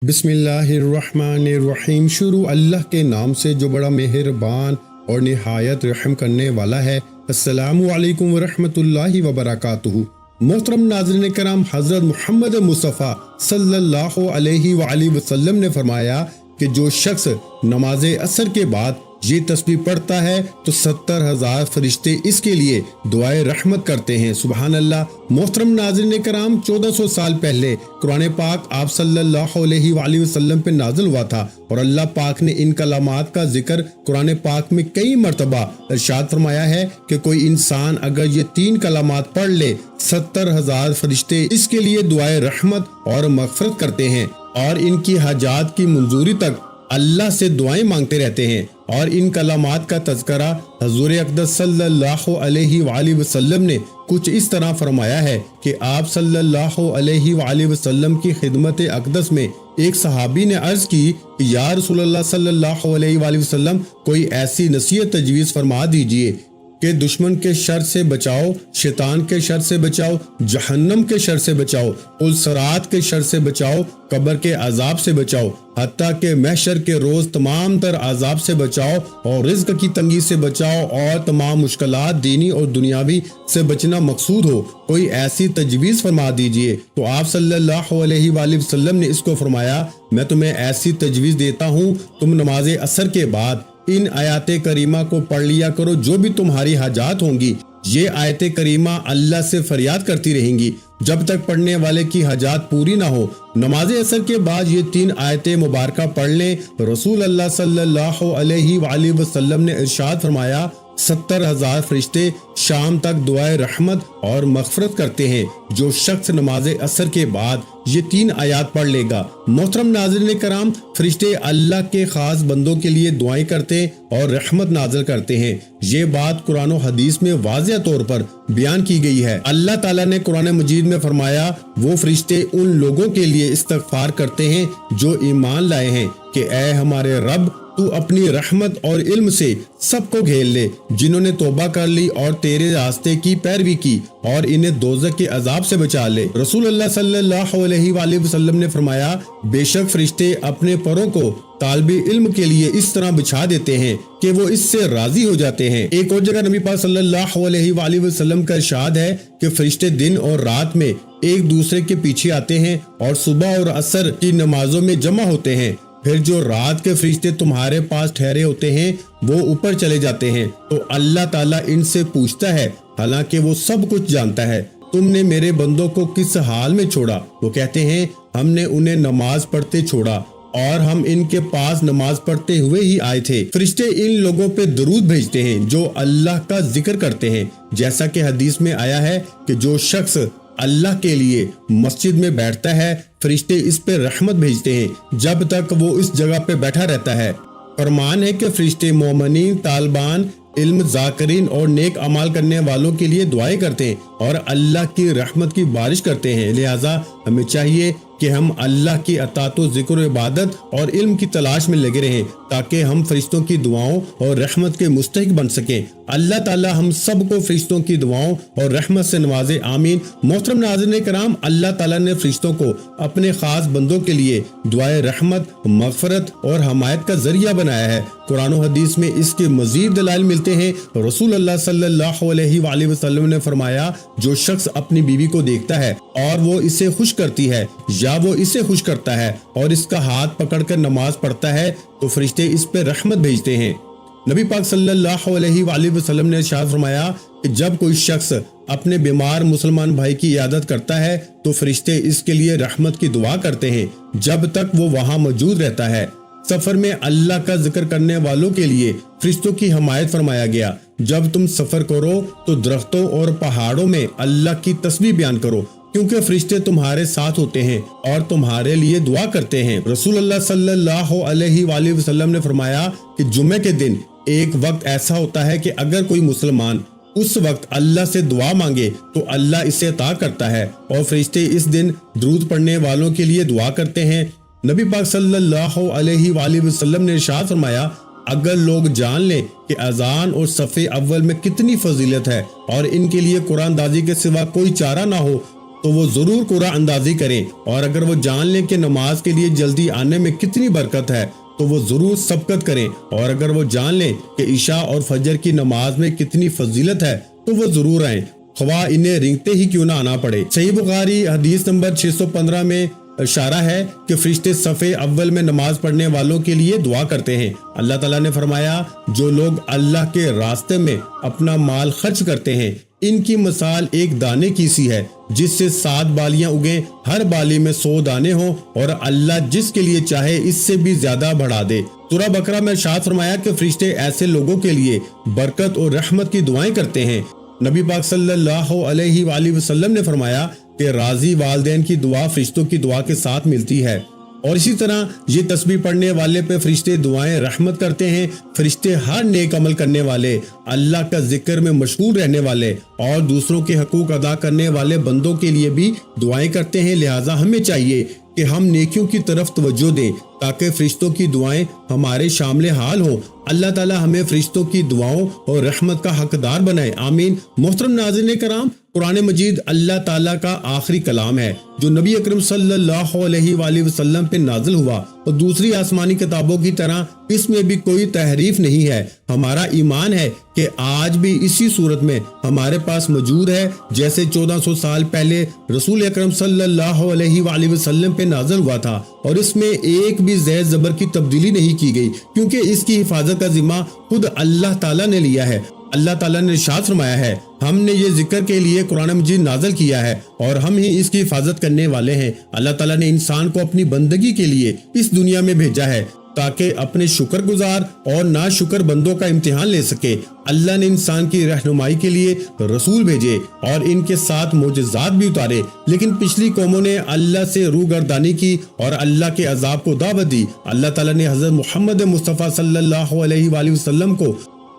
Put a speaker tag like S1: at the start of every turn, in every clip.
S1: بسم اللہ الرحمن الرحیم۔ شروع اللہ کے نام سے جو بڑا مہربان اور نہایت رحم کرنے والا ہے۔ السلام علیکم ورحمۃ اللہ وبرکاتہ۔ محترم ناظرین کرام، حضرت محمد مصطفیٰ صلی اللہ علیہ وآلہ وسلم نے فرمایا کہ جو شخص نماز عصر کے بعد یہ تسبیح پڑھتا ہے تو 70,000 فرشتے اس کے لیے دعائے رحمت کرتے ہیں۔ سبحان اللہ۔ محترم ناظرین کرام، 1400 سال پہلے قرآن پاک آپ صلی اللہ علیہ وآلہ وسلم پہ نازل ہوا تھا، اور اللہ پاک نے ان کلمات کا ذکر قرآن پاک میں کئی مرتبہ ارشاد فرمایا ہے کہ کوئی انسان اگر یہ 3 کلمات پڑھ لے، 70,000 فرشتے اس کے لیے دعائے رحمت اور مغفرت کرتے ہیں، اور ان کی حاجات کی منظوری تک اللہ سے دعائیں مانگتے رہتے ہیں۔ اور ان کلمات کا تذکرہ حضور اقدس صلی اللہ علیہ وآلہ وسلم نے کچھ اس طرح فرمایا ہے کہ آپ صلی اللہ علیہ وآلہ وسلم کی خدمت اقدس میں ایک صحابی نے عرض کی کہ یا رسول اللہ صلی اللہ علیہ وآلہ وسلم، کوئی ایسی نصیحت تجویز فرما دیجئے کہ دشمن کے شر سے بچاؤ، شیطان کے شر سے بچاؤ، جہنم کے شر سے بچاؤ، الصراط کے شر سے بچاؤ، قبر کے عذاب سے بچاؤ، حتیٰ کہ محشر کے روز تمام تر عذاب سے بچاؤ، اور رزق کی تنگی سے بچاؤ، اور تمام مشکلات دینی اور دنیاوی سے بچنا مقصود ہو، کوئی ایسی تجویز فرما دیجئے۔ تو آپ صلی اللہ علیہ وآلہ وسلم نے اس کو فرمایا، میں تمہیں ایسی تجویز دیتا ہوں، تم نماز عصر کے بعد ان آیات کریمہ کو پڑھ لیا کرو جو بھی تمہاری حاجات ہوں گی۔ یہ آیت کریمہ اللہ سے فریاد کرتی رہیں گی جب تک پڑھنے والے کی حاجات پوری نہ ہو۔ نماز عصر کے بعد یہ 3 آیت مبارکہ پڑھ لیں۔ رسول اللہ صلی اللہ علیہ وآلہ وسلم نے ارشاد فرمایا، 70,000 فرشتے شام تک دعائے رحمت اور مغفرت کرتے ہیں جو شخص نماز عصر کے بعد یہ 3 آیات پڑھ لے گا۔ محترم ناظرین کرام، فرشتے اللہ کے خاص بندوں کے لیے دعائیں کرتے اور رحمت نازل کرتے ہیں۔ یہ بات قرآن و حدیث میں واضح طور پر بیان کی گئی ہے۔ اللہ تعالیٰ نے قرآن مجید میں فرمایا، وہ فرشتے ان لوگوں کے لیے استغفار کرتے ہیں جو ایمان لائے ہیں کہ اے ہمارے رب، تو اپنی رحمت اور علم سے سب کو گھیر لے جنہوں نے توبہ کر لی اور تیرے راستے کی پیروی کی، اور انہیں دوزخ کے عذاب سے بچا لے۔ رسول اللہ صلی اللہ علیہ وآلہ وسلم نے فرمایا، بے شک فرشتے اپنے پروں کو طالب علم کے لیے اس طرح بچھا دیتے ہیں کہ وہ اس سے راضی ہو جاتے ہیں۔ ایک اور جگہ نبی پاک صلی اللہ علیہ وآلہ وسلم کا ارشاد ہے کہ فرشتے دن اور رات میں ایک دوسرے کے پیچھے آتے ہیں اور صبح اور عصر کی نمازوں میں جمع ہوتے ہیں، پھر جو رات کے فرشتے تمہارے پاس ٹھہرے ہوتے ہیں وہ اوپر چلے جاتے ہیں، تو اللہ تعالیٰ ان سے پوچھتا ہے، حالانکہ وہ سب کچھ جانتا ہے، تم نے میرے بندوں کو کس حال میں چھوڑا؟ وہ کہتے ہیں، ہم نے انہیں نماز پڑھتے چھوڑا، اور ہم ان کے پاس نماز پڑھتے ہوئے ہی آئے تھے۔ فرشتے ان لوگوں پہ درود بھیجتے ہیں جو اللہ کا ذکر کرتے ہیں، جیسا کہ حدیث میں آیا ہے کہ جو شخص اللہ کے لیے مسجد میں بیٹھتا ہے، فرشتے اس پہ رحمت بھیجتے ہیں جب تک وہ اس جگہ پہ بیٹھا رہتا ہے۔ فرمان ہے کہ فرشتے مومنین، طالبان علم، ذاکرین اور نیک اعمال کرنے والوں کے لیے دعائیں کرتے ہیں اور اللہ کی رحمت کی بارش کرتے ہیں۔ لہٰذا ہمیں چاہیے کہ ہم اللہ کی اطاعت و ذکر و عبادت اور علم کی تلاش میں لگے رہیں تاکہ ہم فرشتوں کی دعاؤں اور رحمت کے مستحق بن سکیں۔ اللہ تعالی ہم سب کو فرشتوں کی دعاؤں اور رحمت سے نوازے، آمین۔ محترم ناظرین کرام، اللہ تعالیٰ نے فرشتوں کو اپنے خاص بندوں کے لیے دعائے رحمت، مغفرت اور حمایت کا ذریعہ بنایا ہے۔ قرآن و حدیث میں اس کے مزید دلائل ملتے ہیں۔ رسول اللہ صلی اللہ علیہ وآلہ وسلم نے فرمایا، جو شخص اپنی بیوی کو دیکھتا ہے اور وہ اسے خوش کرتی ہے یا وہ اسے خوش کرتا ہے اور اس کا ہاتھ پکڑ کر نماز پڑھتا ہے تو فرشتے اس پہ رحمت بھیجتے ہیں۔ نبی پاک صلی اللہ علیہ وآلہ وسلم نے ارشاد فرمایا کہ جب کوئی شخص اپنے بیمار مسلمان بھائی کی عیادت کرتا ہے تو فرشتے اس کے لیے رحمت کی دعا کرتے ہیں جب تک وہ وہاں موجود رہتا ہے۔ سفر میں اللہ کا ذکر کرنے والوں کے لیے فرشتوں کی حمایت فرمایا گیا، جب تم سفر کرو تو درختوں اور پہاڑوں میں اللہ کی تسبیح بیان کرو، کیونکہ فرشتے تمہارے ساتھ ہوتے ہیں اور تمہارے لیے دعا کرتے ہیں۔ رسول اللہ صلی اللہ علیہ وآلہ وسلم نے فرمایا کہ جمعے کے دن ایک وقت ایسا ہوتا ہے کہ اگر کوئی مسلمان اس وقت اللہ سے دعا مانگے تو اللہ اسے عطا کرتا ہے، اور فرشتے اس دن درود پڑھنے والوں کے لیے دعا کرتے ہیں۔ نبی پاک صلی اللہ علیہ وآلہ وسلم نے ارشاد فرمایا، اگر لوگ جان لیں کہ اذان اور صف اول میں کتنی فضیلت ہے اور ان کے لیے قرآن دازی کے سوا کوئی چارہ نہ ہو تو وہ ضرور قرآن اندازی کریں، اور اگر وہ جان لیں کہ نماز کے لیے جلدی آنے میں کتنی برکت ہے تو وہ ضرور سبقت کریں، اور اگر وہ جان لیں کہ عشاء اور فجر کی نماز میں کتنی فضیلت ہے تو وہ ضرور آئیں، خواہ انہیں رنگتے ہی کیوں نہ آنا پڑے۔ صحیح بخاری حدیث نمبر 615 میں اشارہ ہے کہ فرشتے صف اول میں نماز پڑھنے والوں کے لیے دعا کرتے ہیں۔ اللہ تعالیٰ نے فرمایا، جو لوگ اللہ کے راستے میں اپنا مال خرچ کرتے ہیں، ان کی مثال ایک دانے کی سی ہے جس سے 7 بالیاں اگیں، ہر بالی میں 100 دانے ہوں، اور اللہ جس کے لیے چاہے اس سے بھی زیادہ بڑھا دے۔ سورہ بقرہ میں ارشاد فرمایا کہ فرشتے ایسے لوگوں کے لیے برکت اور رحمت کی دعائیں کرتے ہیں۔ نبی پاک صلی اللہ علیہ وآلہ وسلم نے فرمایا کہ راضی والدین کی دعا فرشتوں کی دعا کے ساتھ ملتی ہے، اور اسی طرح یہ تسبیح پڑھنے والے پہ فرشتے دعائیں رحمت کرتے ہیں۔ فرشتے ہر نیک عمل کرنے والے، اللہ کا ذکر میں مشغول رہنے والے اور دوسروں کے حقوق ادا کرنے والے بندوں کے لیے بھی دعائیں کرتے ہیں، لہٰذا ہمیں چاہیے کہ ہم نیکیوں کی طرف توجہ دیں تاکہ فرشتوں کی دعائیں ہمارے شامل حال ہوں۔ اللہ تعالی ہمیں فرشتوں کی دعاؤں اور رحمت کا حقدار بنائے، آمین۔ محترم ناظرین کرام، قرآن مجید اللہ تعالیٰ کا آخری کلام ہے جو نبی اکرم صلی اللہ علیہ وآلہ وسلم پہ نازل ہوا، اور دوسری آسمانی کتابوں کی طرح اس میں بھی کوئی تحریف نہیں ہے۔ ہمارا ایمان ہے کہ آج بھی اسی صورت میں ہمارے پاس موجود ہے جیسے 1400 سال پہلے رسول اکرم صلی اللہ علیہ وآلہ وسلم پہ نازل ہوا تھا، اور اس میں ایک بھی زیر زبر کی تبدیلی نہیں کی گئی، کیونکہ اس کی حفاظت کا ذمہ خود اللہ تعالیٰ نے لیا ہے۔ اللہ تعالیٰ نے ارشاد فرمایا ہے، ہم نے یہ ذکر کے لیے قرآن مجید نازل کیا ہے اور ہم ہی اس کی حفاظت کرنے والے ہیں۔ اللہ تعالیٰ نے انسان کو اپنی بندگی کے لیے اس دنیا میں بھیجا ہے تاکہ اپنے شکر گزار اور ناشکر بندوں کا امتحان لے سکے۔ اللہ نے انسان کی رہنمائی کے لیے رسول بھیجے اور ان کے ساتھ معجزات بھی اتارے، لیکن پچھلی قوموں نے اللہ سے روگردانی کی اور اللہ کے عذاب کو دعوت دی۔ اللہ تعالیٰ نے حضرت محمد مصطفیٰ صلی اللہ علیہ وآلہ وسلم کو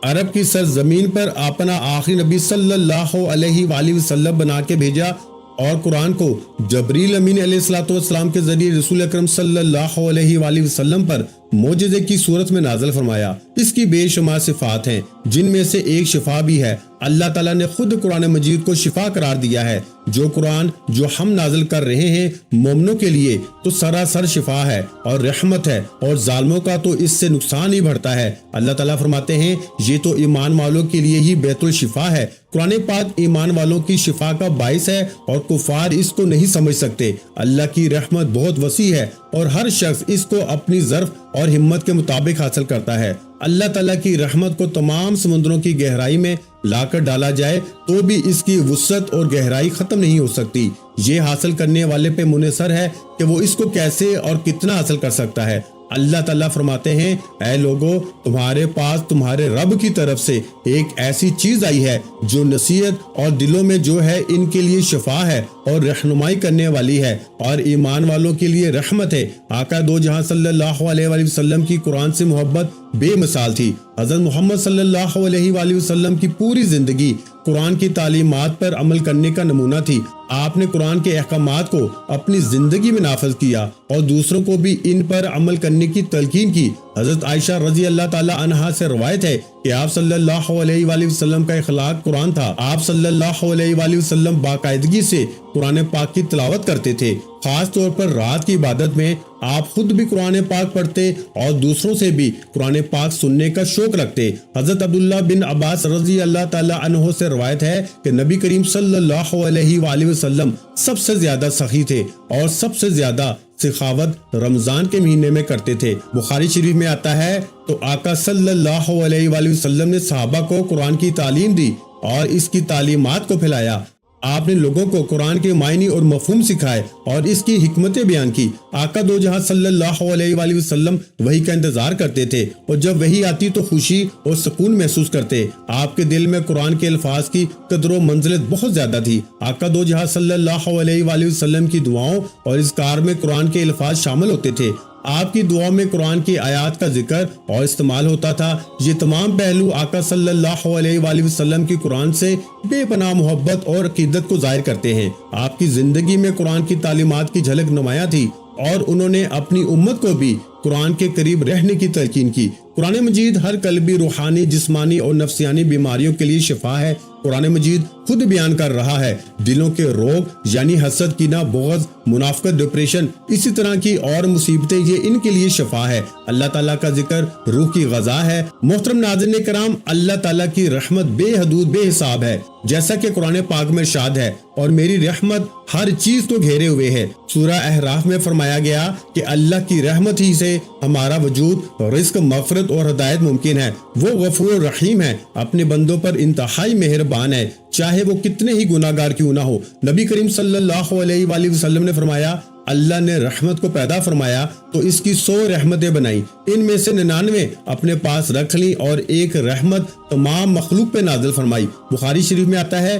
S1: عرب کی سرزمین پر اپنا آخری نبی صلی اللہ علیہ وآلہ وسلم بنا کے بھیجا، اور قرآن کو جبریل امین علیہ الصلوۃ والسلام کے ذریعے رسول اکرم صلی اللہ علیہ وآلہ وسلم پر معجزے کی صورت میں نازل فرمایا۔ اس کی بے شمار صفات ہیں جن میں سے ایک شفا بھی ہے۔ اللہ تعالیٰ نے خود قرآن مجید کو شفا قرار دیا ہے۔ جو قرآن جو ہم نازل کر رہے ہیں مومنوں کے لیے تو سراسر شفا ہے اور رحمت ہے، اور ظالموں کا تو اس سے نقصان ہی بڑھتا ہے۔ اللہ تعالیٰ فرماتے ہیں، یہ تو ایمان والوں کے لیے ہی بیت الشفا ہے۔ قرآن پاک ایمان والوں کی شفا کا باعث ہے اور کفار اس کو نہیں سمجھ سکتے۔ اللہ کی رحمت بہت وسیع ہے اور ہر شخص اس کو اپنی ظرف اور ہمت کے مطابق حاصل کرتا ہے۔ اللہ تعالیٰ کی رحمت کو تمام سمندروں کی گہرائی میں لا کر ڈالا جائے تو بھی اس کی وسعت اور گہرائی ختم نہیں ہو سکتی۔ یہ حاصل کرنے والے پہ منحصر ہے کہ وہ اس کو کیسے اور کتنا حاصل کر سکتا ہے۔ اللہ تعالیٰ فرماتے ہیں، اے لوگو، تمہارے پاس تمہارے رب کی طرف سے ایک ایسی چیز آئی ہے جو نصیحت اور دلوں میں جو ہے ان کے لیے شفا ہے اور رہنمائی کرنے والی ہے، اور ایمان والوں کے لیے رحمت ہے۔ آقا دو جہاں صلی اللہ علیہ وآلہ وسلم کی قرآن سے محبت بے مثال تھی۔ حضرت محمد صلی اللہ علیہ وآلہ وسلم کی پوری زندگی قرآن کی تعلیمات پر عمل کرنے کا نمونہ تھی۔ آپ نے قرآن کے احکامات کو اپنی زندگی میں نافذ کیا اور دوسروں کو بھی ان پر عمل کرنے کی تلقین کی۔ حضرت عائشہ رضی اللہ تعالی عنہا سے روایت ہے کہ آپ صلی اللہ علیہ وآلہ وسلم کا اخلاق قرآن تھا۔ آپ صلی اللہ علیہ وآلہ وسلم باقاعدگی سے قرآن پاک کی تلاوت کرتے تھے، خاص طور پر رات کی عبادت میں آپ خود بھی قرآن پاک پڑھتے اور دوسروں سے بھی قرآن پاک سننے کا شوق رکھتے۔ حضرت عبداللہ بن عباس رضی اللہ تعالی عنہ سے روایت ہے کہ نبی کریم صلی اللہ علیہ وآلہ وسلم سب سے زیادہ سخی تھے اور سب سے زیادہ سخاوت رمضان کے مہینے میں کرتے تھے۔ بخاری شریف میں آتا ہے، تو آقا صلی اللہ علیہ وآلہ وسلم نے صحابہ کو قرآن کی تعلیم دی اور اس کی تعلیمات کو پھیلایا۔ آپ نے لوگوں کو قرآن کے معنی اور مفہوم سکھائے اور اس کی حکمتیں بیان کی۔ آقا دو جہاں صلی اللہ علیہ وآلہ وسلم وحی کا انتظار کرتے تھے، اور جب وحی آتی تو خوشی اور سکون محسوس کرتے۔ آپ کے دل میں قرآن کے الفاظ کی قدر و منزلت بہت زیادہ تھی۔ آقا دو جہاں صلی اللہ علیہ وآلہ وسلم کی دعاؤں اور اذکار میں قرآن کے الفاظ شامل ہوتے تھے۔ آپ کی دعاؤں میں قرآن کی آیات کا ذکر اور استعمال ہوتا تھا۔ یہ تمام پہلو آقا صلی اللہ علیہ وآلہ وسلم کی قرآن سے بے پناہ محبت اور عقیدت کو ظاہر کرتے ہیں۔ آپ کی زندگی میں قرآن کی تعلیمات کی جھلک نمایاں تھی، اور انہوں نے اپنی امت کو بھی قرآن کے قریب رہنے کی تلقین کی۔ قرآن مجید ہر قلبی، روحانی، جسمانی اور نفسیانی بیماریوں کے لیے شفا ہے۔ قرآن مجید خود بیان کر رہا ہے دلوں کے روگ یعنی حسد، کینہ، بغض، منافقت، ڈپریشن، اسی طرح کی اور مصیبتیں، یہ ان کے لیے شفا ہے۔ اللہ تعالیٰ کا ذکر روح کی غذا ہے۔ محترم ناظرین کرام، اللہ تعالیٰ کی رحمت بے حدود، بے حساب ہے، جیسا کہ قرآن پاک میں ارشاد ہے، اور میری رحمت ہر چیز کو گھیرے ہوئے ہے۔ سورہ احراف میں فرمایا گیا کہ اللہ کی رحمت ہی سے ہمارا وجود، رزق، مغفرت اور ہدایت ممکن ہے۔ وہ غفور الرحیم ہے، اپنے بندوں پر انتہائی مہربان ہے، چاہے وہ کتنے ہی گناہ گار کیوں نہ ہو۔ نبی کریم صلی اللہ علیہ وآلہ وسلم نے فرمایا، اللہ نے رحمت کو پیدا فرمایا تو اس کی 100 رحمتیں بنائیں، ان میں سے 99 اپنے پاس رکھ لیں اور ایک رحمت تمام مخلوق پہ نازل فرمائی۔ بخاری شریف میں آتا ہے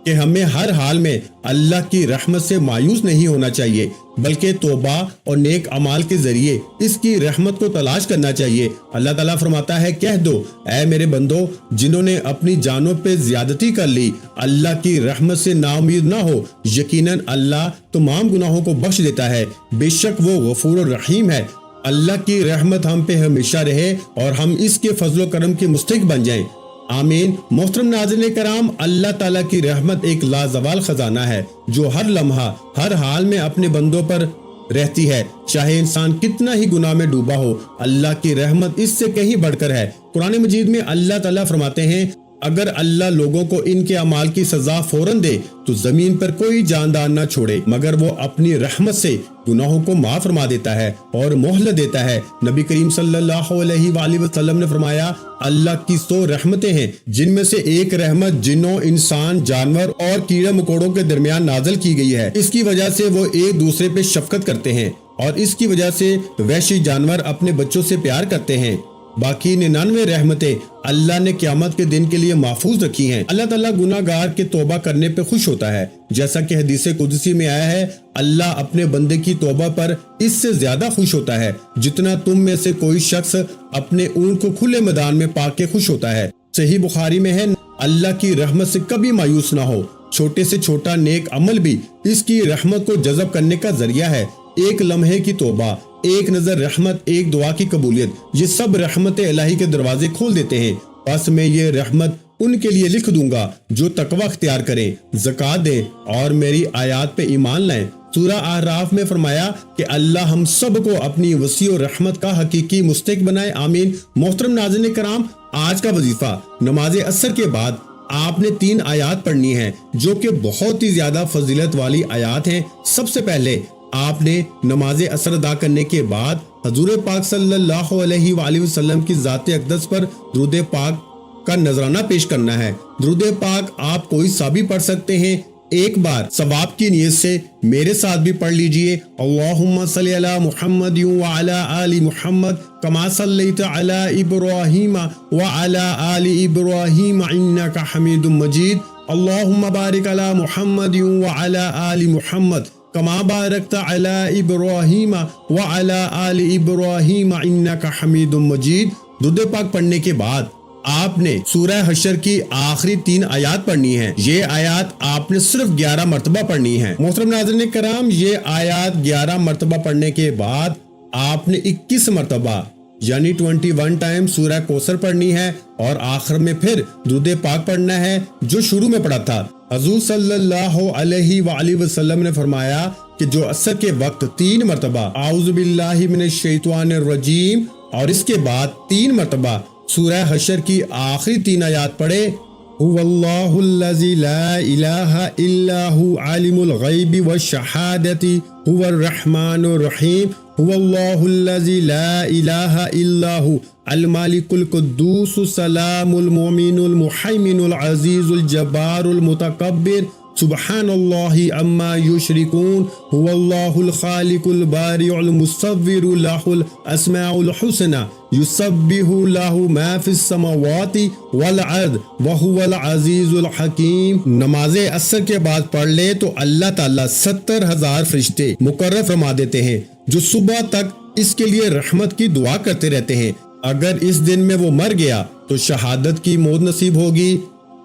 S1: کہ ہمیں ہر حال میں اللہ کی رحمت سے مایوس نہیں ہونا چاہیے، بلکہ توبہ اور نیک اعمال کے ذریعے اس کی رحمت کو تلاش کرنا چاہیے۔ اللہ تعالیٰ فرماتا ہے، کہہ دو اے میرے بندو جنہوں نے اپنی جانوں پہ زیادتی کر لی، اللہ کی رحمت سے نا امید نہ ہو، یقیناً اللہ تمام گناہوں کو بخش دیتا ہے، بے شک وہ غفور الرحیم ہے۔ اللہ کی رحمت ہم پہ ہمیشہ رہے اور ہم اس کے فضل و کرم کے مستحق بن جائیں، آمین۔ محترم ناظرین کرام، اللہ تعالیٰ کی رحمت ایک لازوال خزانہ ہے جو ہر لمحہ، ہر حال میں اپنے بندوں پر رہتی ہے، چاہے انسان کتنا ہی گناہ میں ڈوبا ہو۔ اللہ کی رحمت اس سے کہیں بڑھ کر ہے۔ قرآن مجید میں اللہ تعالیٰ فرماتے ہیں، اگر اللہ لوگوں کو ان کے اعمال کی سزا فوراً دے تو زمین پر کوئی جاندار نہ چھوڑے، مگر وہ اپنی رحمت سے گناہوں کو معاف فرما دیتا ہے اور مہلت دیتا ہے۔ نبی کریم صلی اللہ علیہ وآلہ وسلم نے فرمایا، اللہ کی 100 رحمتیں ہیں، جن میں سے ایک رحمت جنوں، انسان، جانور اور کیڑے مکوڑوں کے درمیان نازل کی گئی ہے۔ اس کی وجہ سے وہ ایک دوسرے پہ شفقت کرتے ہیں اور اس کی وجہ سے وحشی جانور اپنے بچوں سے پیار کرتے ہیں۔ باقی 99 رحمتیں اللہ نے قیامت کے دن کے لیے محفوظ رکھی ہیں۔ اللہ تعالیٰ گناہ گار کے توبہ کرنے پہ خوش ہوتا ہے، جیسا کہ حدیث قدسی میں آیا ہے، اللہ اپنے بندے کی توبہ پر اس سے زیادہ خوش ہوتا ہے جتنا تم میں سے کوئی شخص اپنے اونٹ کو کھلے میدان میں پا کے خوش ہوتا ہے۔ صحیح بخاری میں ہے، اللہ کی رحمت سے کبھی مایوس نہ ہو، چھوٹے سے چھوٹا نیک عمل بھی اس کی رحمت کو جذب کرنے کا ذریعہ ہے۔ ایک لمحے کی توبہ، ایک نظر رحمت، ایک دعا کی قبولیت، یہ سب رحمت الہی کے دروازے کھول دیتے ہیں۔ بس میں یہ رحمت ان کے لیے لکھ دوں گا جو تقوی اختیار کریں، زکوٰۃ دیں اور میری آیات پہ ایمان لائیں۔ سورہ اعراف میں فرمایا کہ اللہ ہم سب کو اپنی وسیع و رحمت کا حقیقی مستحق بنائے، آمین۔ محترم ناظرین کرام، آج کا وظیفہ نماز عصر کے بعد آپ نے 3 آیات پڑھنی ہیں جو کہ بہت ہی زیادہ فضیلت والی آیات ہیں۔ سب سے پہلے آپ نے نماز عصر ادا کرنے کے بعد حضور پاک صلی اللہ علیہ وآلہ وسلم کی ذات اقدس پر درود پاک کا نذرانہ پیش کرنا ہے۔ درود پاک آپ کوئی سا بھی پڑھ سکتے ہیں، ایک بار ثواب کی نیت سے میرے ساتھ بھی پڑھ لیجئے، اللہم صلی علی محمد وعلی آل محمد کما صلیت علی ابراہیم وعلی آل ابراہیم انک حمید مجید، اللہم بارک علی محمد وعلی آل محمد کما بارکت علی ابراہیم وعلی آل ابراہیم انک حمید مجید۔ درود پاک پڑھنے کے بعد آپ نے سورہ حشر کی آخری 3 آیات پڑھنی ہیں۔ یہ آیات آپ نے صرف 11 مرتبہ پڑھنی ہیں۔ محترم ناظرین کرام، یہ آیات 11 مرتبہ پڑھنے کے بعد آپ نے 21 مرتبہ یعنی 21 ٹائم سورہ کوثر پڑھنی ہے اور آخر میں پھر درود پاک پڑھنا ہے جو شروع میں پڑھا تھا۔ حضور صلی اللہ علیہ وآلہ وسلم نے فرمایا کہ جو عصر کے وقت 3 مرتبہ اعوذ باللہ من الشیطان الرجیم اور اس کے بعد 3 مرتبہ سورہ حشر کی آخری 3 آیات پڑھے، هو اللہ الذی لا الہ الا هو عالم الغیب والشہادۃ هو الرحمن الرحیم، هو اللہ الذی لا الہ الا هو المالک القدوس السلام المؤمن المحیمن العزیز الجبار المتکبر سبحان اللہ عما یشرکون، هو اللہ الخالق البارئ المصور له الاسماء الحسنى یسبح له ما فی السماوات والارض وهو العزیز الحکیم۔ نماز عصر کے بعد پڑھ لے تو اللہ تعالیٰ 70,000 فرشتے مقرر فرما دیتے ہیں جو صبح تک اس کے لیے رحمت کی دعا کرتے رہتے ہیں۔ اگر اس دن میں وہ مر گیا تو شہادت کی موت نصیب ہوگی،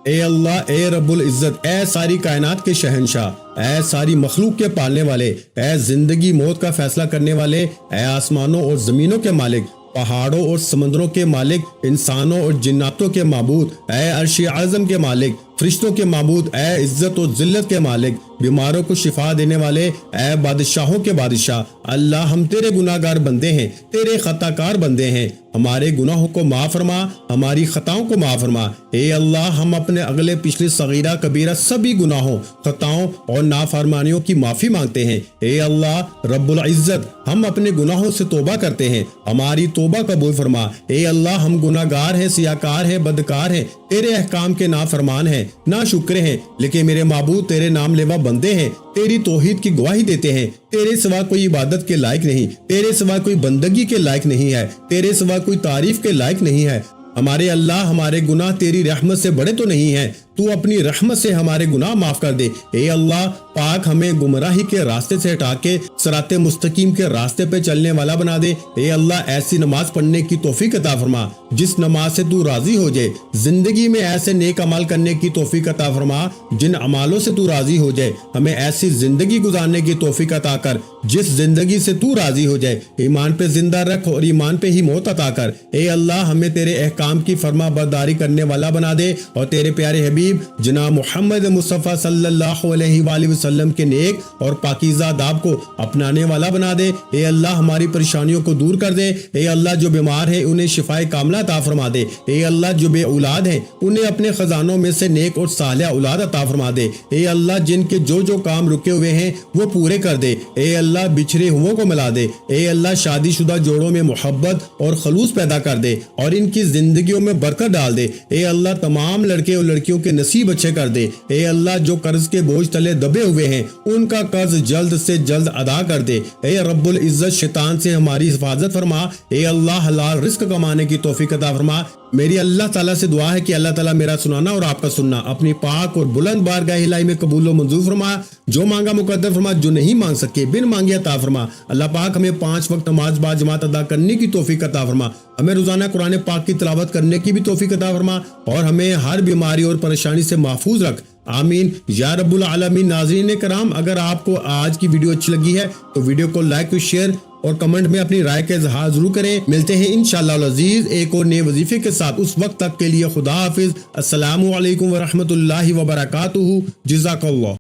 S1: اے اللہ، اے رب العزت، اے ساری کائنات کے شہنشاہ، اے ساری مخلوق کے پالنے والے، اے زندگی موت کا فیصلہ کرنے والے، اے آسمانوں اور زمینوں کے مالک، پہاڑوں اور سمندروں کے مالک، انسانوں اور جناتوں کے معبود، اے عرش اعظم کے مالک، فرشتوں کے معبود، اے عزت و ذلت کے مالک، بیماروں کو شفا دینے والے، اے بادشاہوں کے بادشاہ، اللہ ہم تیرے گناہگار بندے ہیں، تیرے خطا کار بندے ہیں، ہمارے گناہوں کو معاف فرما، ہماری خطاؤں کو معاف فرما۔ اے اللہ، ہم اپنے اگلے پچھلے صغیرہ کبیرہ سبھی گناہوں، خطاؤں اور نافرمانیوں کی معافی مانگتے ہیں۔ اے اللہ رب العزت، ہم اپنے گناہوں سے توبہ کرتے ہیں، ہماری توبہ قبول فرما۔ اے اللہ، ہم گناہگار ہیں، سیاکار ہیں، بدکار ہیں، تیرے احکام کے نافرمان ہیں، ناشکر ہیں، لیکن میرے معبود تیرے نام لیوا بندے ہیں، تیری توحید کی گواہی دیتے ہیں۔ تیرے سوا کوئی عبادت کے لائق نہیں، تیرے سوا کوئی بندگی کے لائق نہیں ہے، تیرے سوا کوئی تعریف کے لائق نہیں ہے۔ ہمارے اللہ، ہمارے گناہ تیری رحمت سے بڑے تو نہیں ہیں، تو اپنی رحمت سے ہمارے گناہ معاف کر دے۔ اے اللہ پاک، ہمیں گمراہی کے راستے سے ہٹا کے صراط مستقیم کے راستے پہ چلنے والا بنا دے۔ اے اللہ، ایسی نماز پڑھنے کی توفیق عطا فرما جس نماز سے تو راضی ہو جائے، زندگی میں ایسے نیک عمل کرنے کی توفیق عطا فرما جن عمالوں سے تو راضی ہو جائے، ہمیں ایسی زندگی گزارنے کی توفیق عطا کر جس زندگی سے تو راضی ہو جائے، ایمان پہ زندہ رکھ اور ایمان پہ ہی موت عطا کر۔ اے اللہ، ہمیں تیرے احکام کی فرما برداری کرنے والا بنا دے اور تیرے پیارے حبیب جناب محمد مصطفیٰ صلی اللہ علیہ وآلہ وسلم کے نیک اور پاکیزہ آداب کو اپنانے والا بنا دے۔ اے اللہ، ہماری پریشانیوں کو دور کر دے۔ اے اللہ، جو بیمار ہیں انہیں شفائے کاملہ عطا فرما دے۔ اے اللہ، جو بے اولاد ہیں انہیں اپنے خزانوں میں سے نیک اور صالح اولاد عطا فرما دے۔ اے اللہ، جن کے جو کام رکے ہوئے ہیں وہ پورے کر دے۔ اے اللہ، بچھڑے ہوئوں کو ملا دے۔ اے اللہ، شادی شدہ جوڑوں میں محبت اور خلوص پیدا کر دے اور ان کی زندگیوں میں برکت ڈال دے۔ اے اللہ، تمام لڑکے اور لڑکیوں کے نصیب اچھے کر دے۔ اے اللہ، جو قرض کے بوجھ تلے دبے ہوئے ہیں ان کا قرض جلد سے جلد ادا کر دے۔ اے رب العزت، شیطان سے ہماری حفاظت فرما۔ اے اللہ، حلال رزق کمانے کی توفیق عطا فرما۔ میری اللہ تعالیٰ سے دعا ہے کہ اللہ تعالیٰ میرا سنانا اور آپ کا سننا اپنی پاک اور بلند بارگاہ الہی میں قبول و منظور فرما۔ جو مانگا مقدر فرما، جو نہیں مانگ سکے بن مانگے عطا فرما۔ اللہ پاک ہمیں 5 وقت نماز با جماعت ادا کرنے کی توفیق عطا فرما۔ ہمیں روزانہ قرآن پاک کی تلاوت کرنے کی بھی توفیق عطا فرما اور ہمیں ہر بیماری اور پریشانی سے محفوظ رکھ، آمین یا رب العالمین۔ ناظرین کرام، اگر آپ کو آج کی ویڈیو اچھی لگی ہے تو ویڈیو کو لائک اور شیئر اور کمنٹ میں اپنی رائے کا اظہار ضرور کریں۔ ملتے ہیں انشاءاللہ العزیز ایک اور نئے وظیفے کے ساتھ، اس وقت تک کے لیے خدا حافظ۔ السلام علیکم ورحمۃ اللہ وبرکاتہ۔ جزاک اللہ۔